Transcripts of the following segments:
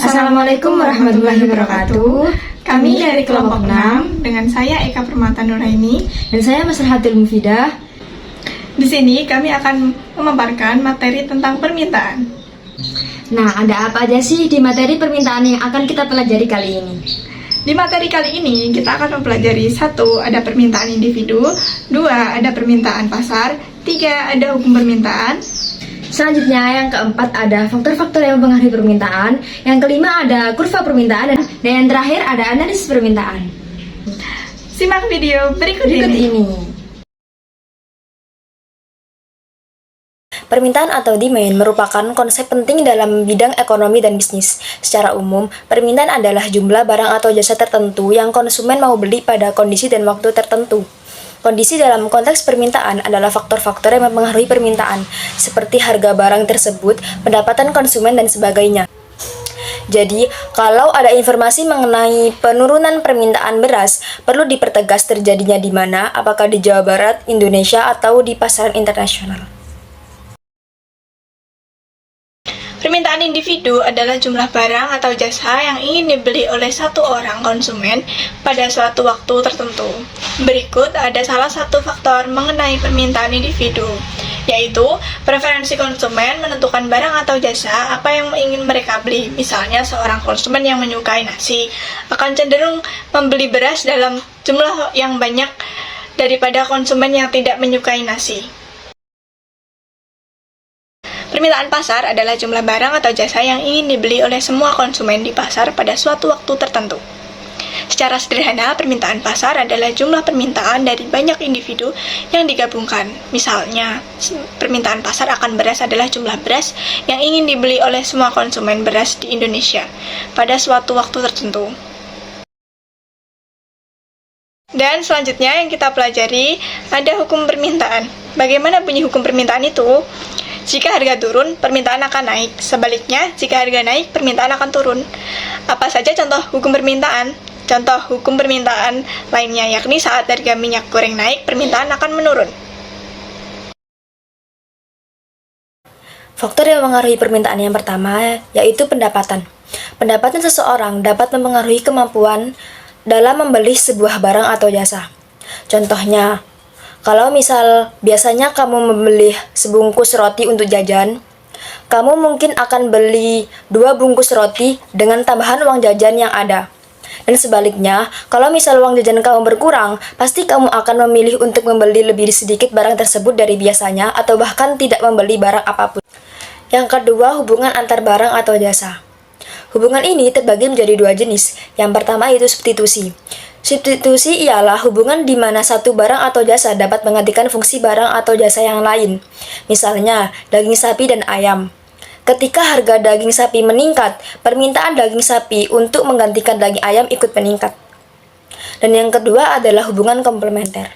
Assalamualaikum warahmatullahi wabarakatuh. Kami dari kelompok 6 dengan saya Eka Permata Nuraini Dan saya Masrahatul Mufidah. Di sini kami akan memaparkan materi tentang permintaan. Nah, ada apa aja sih di materi permintaan yang akan kita pelajari kali ini? Di materi kali ini kita akan mempelajari 1. Ada permintaan individu, 2. Ada permintaan pasar, 3. Ada hukum permintaan. Selanjutnya yang keempat ada faktor-faktor yang mempengaruhi permintaan. Yang kelima ada kurva permintaan. Dan yang terakhir ada analisis permintaan. Simak video berikut ini. Permintaan atau demand merupakan konsep penting dalam bidang ekonomi dan bisnis. Secara umum, permintaan adalah jumlah barang atau jasa tertentu yang konsumen mau beli pada kondisi dan waktu tertentu. Kondisi dalam konteks permintaan adalah faktor-faktor yang mempengaruhi permintaan, seperti harga barang tersebut, pendapatan konsumen, dan sebagainya. Jadi, kalau ada informasi mengenai penurunan permintaan beras, perlu dipertegas terjadinya di mana, apakah di Jawa Barat, Indonesia, atau di pasaran internasional. Permintaan individu adalah jumlah barang atau jasa yang ingin dibeli oleh satu orang konsumen pada suatu waktu tertentu. Berikut ada salah satu faktor mengenai permintaan individu, yaitu preferensi konsumen menentukan barang atau jasa apa yang ingin mereka beli. Misalnya, seorang konsumen yang menyukai nasi akan cenderung membeli beras dalam jumlah yang banyak daripada konsumen yang tidak menyukai nasi. Permintaan pasar adalah jumlah barang atau jasa yang ingin dibeli oleh semua konsumen di pasar pada suatu waktu tertentu. Secara sederhana, permintaan pasar adalah jumlah permintaan dari banyak individu yang digabungkan. Misalnya, permintaan pasar akan beras adalah jumlah beras yang ingin dibeli oleh semua konsumen beras di Indonesia pada suatu waktu tertentu. Dan selanjutnya yang kita pelajari ada hukum permintaan. Bagaimana bunyi hukum permintaan itu? Jika harga turun, permintaan akan naik. Sebaliknya, jika harga naik, permintaan akan turun. Apa saja contoh hukum permintaan? Contoh hukum permintaan lainnya yakni saat harga minyak goreng naik, permintaan akan menurun. Faktor yang mempengaruhi permintaan yang pertama yaitu pendapatan. Pendapatan seseorang dapat mempengaruhi kemampuan dalam membeli sebuah barang atau jasa. Contohnya, kalau misal biasanya kamu membeli sebungkus roti untuk jajan, kamu mungkin akan beli 2 bungkus roti dengan tambahan uang jajan yang ada. Dan sebaliknya, kalau misal uang jajan kamu berkurang, pasti kamu akan memilih untuk membeli lebih sedikit barang tersebut dari biasanya atau bahkan tidak membeli barang apapun. Yang kedua, hubungan antar barang atau jasa. Hubungan ini terbagi menjadi 2 jenis. Yang pertama yaitu substitusi. Substitusi ialah hubungan di mana satu barang atau jasa dapat menggantikan fungsi barang atau jasa yang lain. Misalnya, daging sapi dan ayam. Ketika harga daging sapi meningkat, permintaan daging sapi untuk menggantikan daging ayam ikut meningkat. Dan yang kedua adalah hubungan komplementer.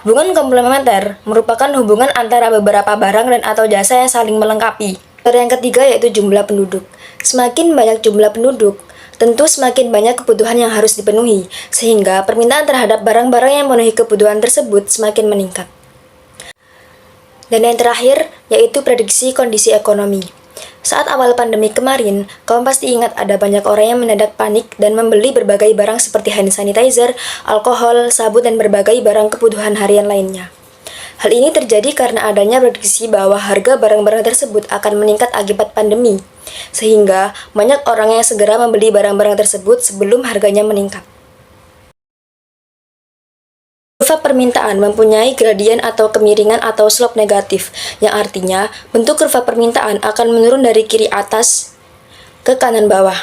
Hubungan komplementer merupakan hubungan antara beberapa barang dan atau jasa yang saling melengkapi. Dan yang ketiga yaitu jumlah penduduk. Semakin banyak jumlah penduduk, tentu semakin banyak kebutuhan yang harus dipenuhi, sehingga permintaan terhadap barang-barang yang memenuhi kebutuhan tersebut semakin meningkat. Dan yang terakhir, yaitu prediksi kondisi ekonomi. Saat awal pandemi kemarin, kamu pasti ingat ada banyak orang yang mendadak panik dan membeli berbagai barang seperti hand sanitizer, alkohol, sabun, dan berbagai barang kebutuhan harian lainnya. Hal ini terjadi karena adanya prediksi bahwa harga barang-barang tersebut akan meningkat akibat pandemi, sehingga banyak orang yang segera membeli barang-barang tersebut sebelum harganya meningkat. Kurva permintaan mempunyai gradien atau kemiringan atau slope negatif, yang artinya bentuk kurva permintaan akan menurun dari kiri atas ke kanan bawah.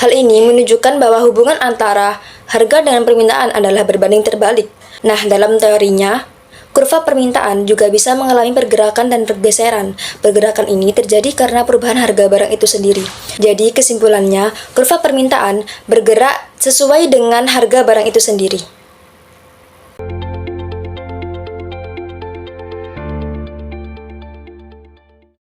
Hal ini menunjukkan bahwa hubungan antara harga dengan permintaan adalah berbanding terbalik. Nah, dalam teorinya, kurva permintaan juga bisa mengalami pergerakan dan pergeseran. Pergerakan ini terjadi karena perubahan harga barang itu sendiri. Jadi, kesimpulannya, kurva permintaan bergerak sesuai dengan harga barang itu sendiri.